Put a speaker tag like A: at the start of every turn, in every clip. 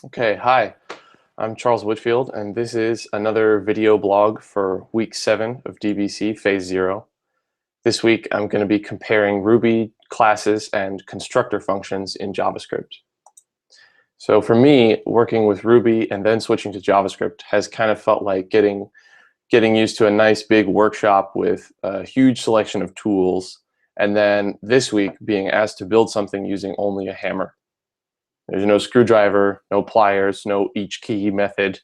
A: Okay, hi, I'm Charles Whitfield, and this is another video blog for week 7 of DBC Phase 0. This week, I'm going to be comparing Ruby classes and constructor functions in JavaScript. So for me, working with Ruby and then switching to JavaScript has kind of felt like getting used to a nice big workshop with a huge selection of tools, and then this week being asked to build something using only a hammer. There's no screwdriver, no pliers, no each key method.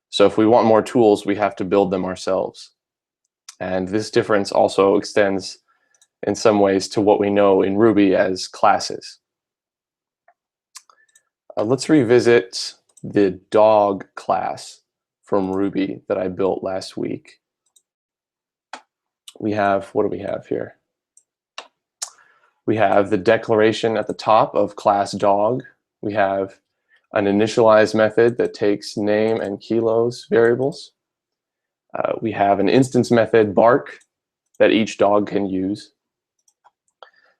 A: So if we want more tools, we have to build them ourselves. And this difference also extends in some ways to what we know in Ruby as classes. Let's revisit the dog class from Ruby that I built last week. We have, what do we have here? We have the declaration at the top of class dog. We have an initialize method that takes name and kilos variables. We have an instance method, bark, that each dog can use.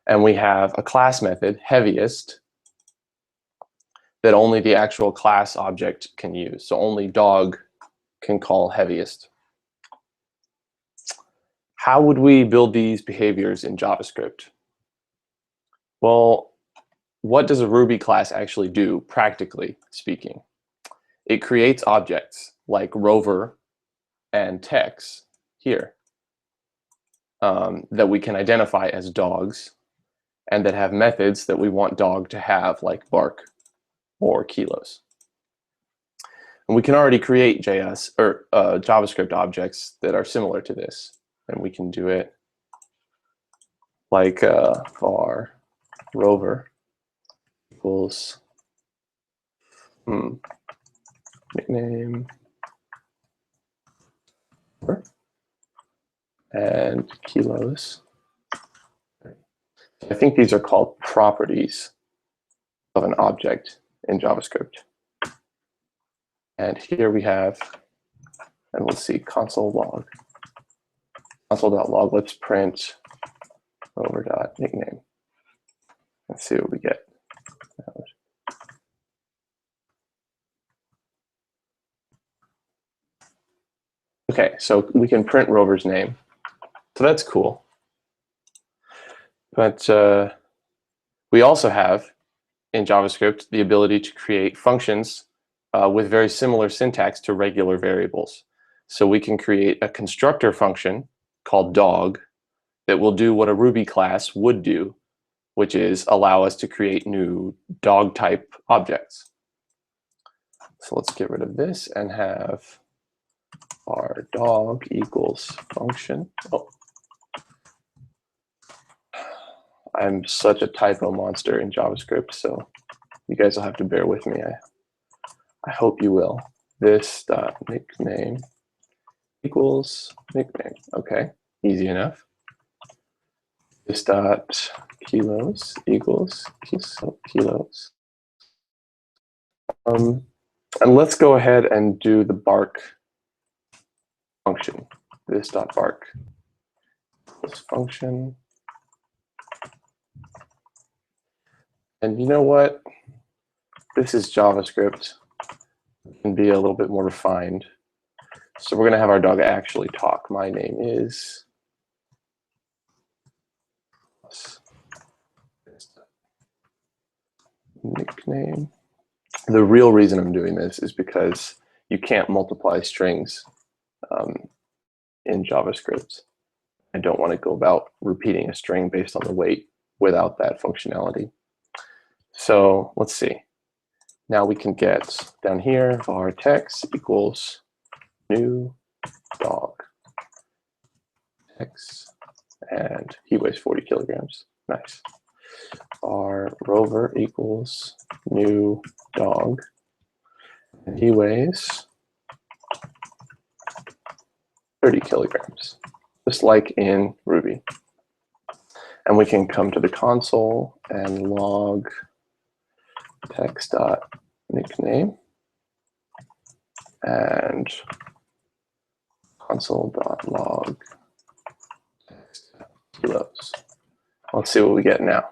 A: And we have a class method, heaviest, that only the actual class object can use. So only dog can call heaviest. How would we build these behaviors in JavaScript? Well, what does a Ruby class actually do, practically speaking? It creates objects like rover and text here that we can identify as dogs and that have methods that we want dog to have, like bark or kilos. And we can already create JavaScript objects that are similar to this. And we can do it like var rover equals nickname and kilos. I think these are called properties of an object in JavaScript. And here we have, and we'll see console.log. Console.log, let's print rover.nickname. Let's see what we get. Okay, so we can print rover's name. So that's cool. But we also have, in JavaScript, the ability to create functions with very similar syntax to regular variables. So we can create a constructor function called dog that will do what a Ruby class would do, which is allow us to create new dog type objects. So let's get rid of this and have our dog equals function. Oh, I'm such a typo monster in JavaScript, so you guys will have to bear with me. I hope you will. This dot nickname equals nickname. Okay, easy enough. This dot kilos equals kilos. And let's go ahead and do the bark function. This dot bark equals function. And you know what? This is JavaScript. It can be a little bit more refined. So we're going to have our dog actually talk. My name is nickname. The real reason I'm doing this is because you can't multiply strings in JavaScript. I don't want to go about repeating a string based on the weight without that functionality. So let's see. Now we can get down here var text equals new dog text, and he weighs 40 kilograms. Nice. Our rover equals new dog, and he weighs 30 kilograms, just like in Ruby. And we can come to the console and log text.nickname and console.log text kilos. Let's see what we get now.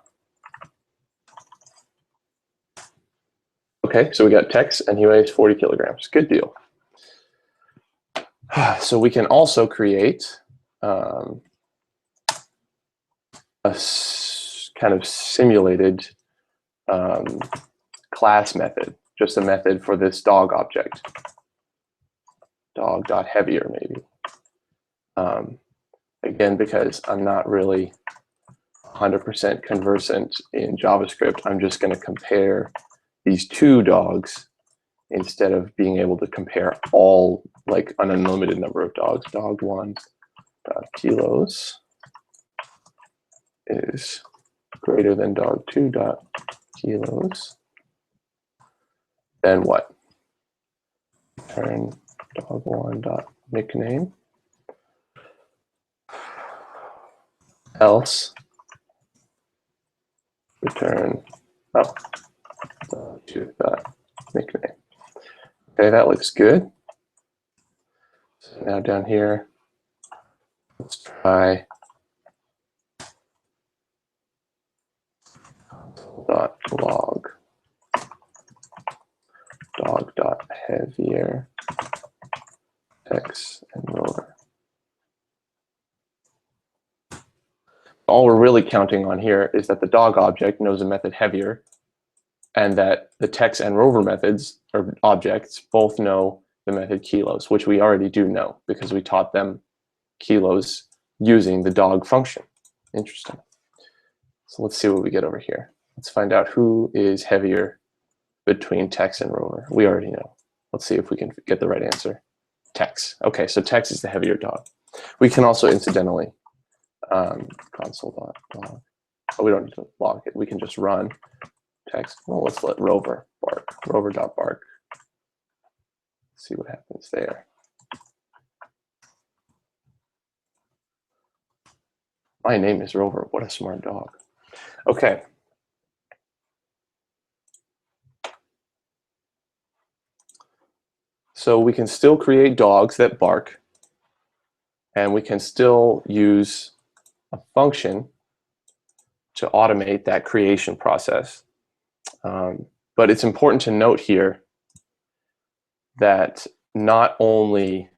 A: Okay, so we got Tex, and he weighs 40 kilograms. Good deal. So we can also create a kind of simulated class method, just a method for this dog object. Dog.heavier, maybe. Again, because I'm not really 100% conversant in JavaScript, I'm just going to compare these two dogs instead of being able to compare all, like an unlimited number of dogs. Dog1.kilos is greater than dog2.kilos. Then what? Return dog1.nickname. Else return dog2.nickname. Okay, that looks good. So now down here, let's try console.log dog.heavier Tex and rover. All we're really counting on here is that the dog object knows a method heavier, and that the Tex and rover methods, or objects, both know the method kilos, which we already do know because we taught them kilos using the dog function. Interesting. So let's see what we get over here. Let's find out who is heavier between Tex and rover. We already know. Let's see if we can get the right answer. Tex. Okay, so Tex is the heavier dog. We can also incidentally console.log. Oh, we don't need to log it. We can just run Text. Well, let's let rover bark. Rover.bark. See what happens there. My name is Rover. What a smart dog. Okay. So we can still create dogs that bark, and we can still use a function to automate that creation process. But it's important to note here that not only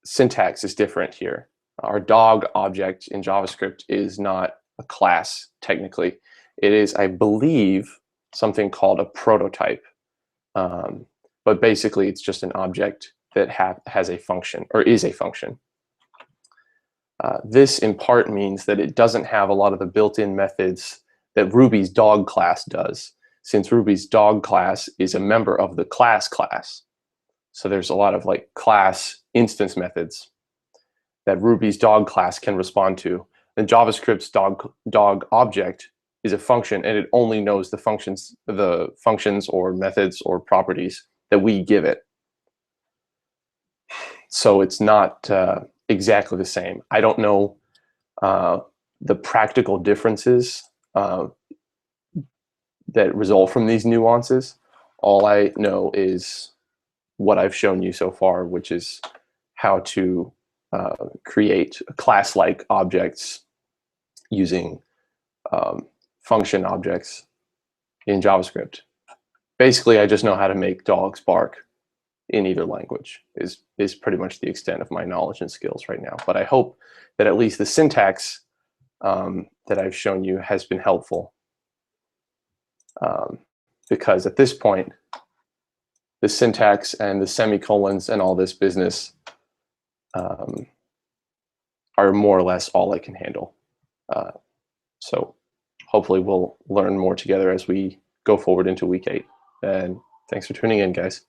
A: syntax is different here. Our dog object in JavaScript is not a class, technically. It is, I believe, something called a prototype. But basically, it's just an object that has a function, or is a function. This, in part, means that it doesn't have a lot of the built-in methods that Ruby's dog class does, since Ruby's dog class is a member of the class. So there's a lot of like class instance methods that Ruby's dog class can respond to. And JavaScript's dog object is a function, and it only knows the functions or methods or properties that we give it. So it's not exactly the same. I don't know the practical differences that result from these nuances. All I know is what I've shown you so far, which is how to create class-like objects using function objects in JavaScript. Basically, I just know how to make dogs bark in either language is pretty much the extent of my knowledge and skills right now. But I hope that at least the syntax that I've shown you has been helpful. Because at this point, the syntax and the semicolons and all this business are more or less all I can handle. So hopefully we'll learn more together as we go forward into week 8. And thanks for tuning in, guys.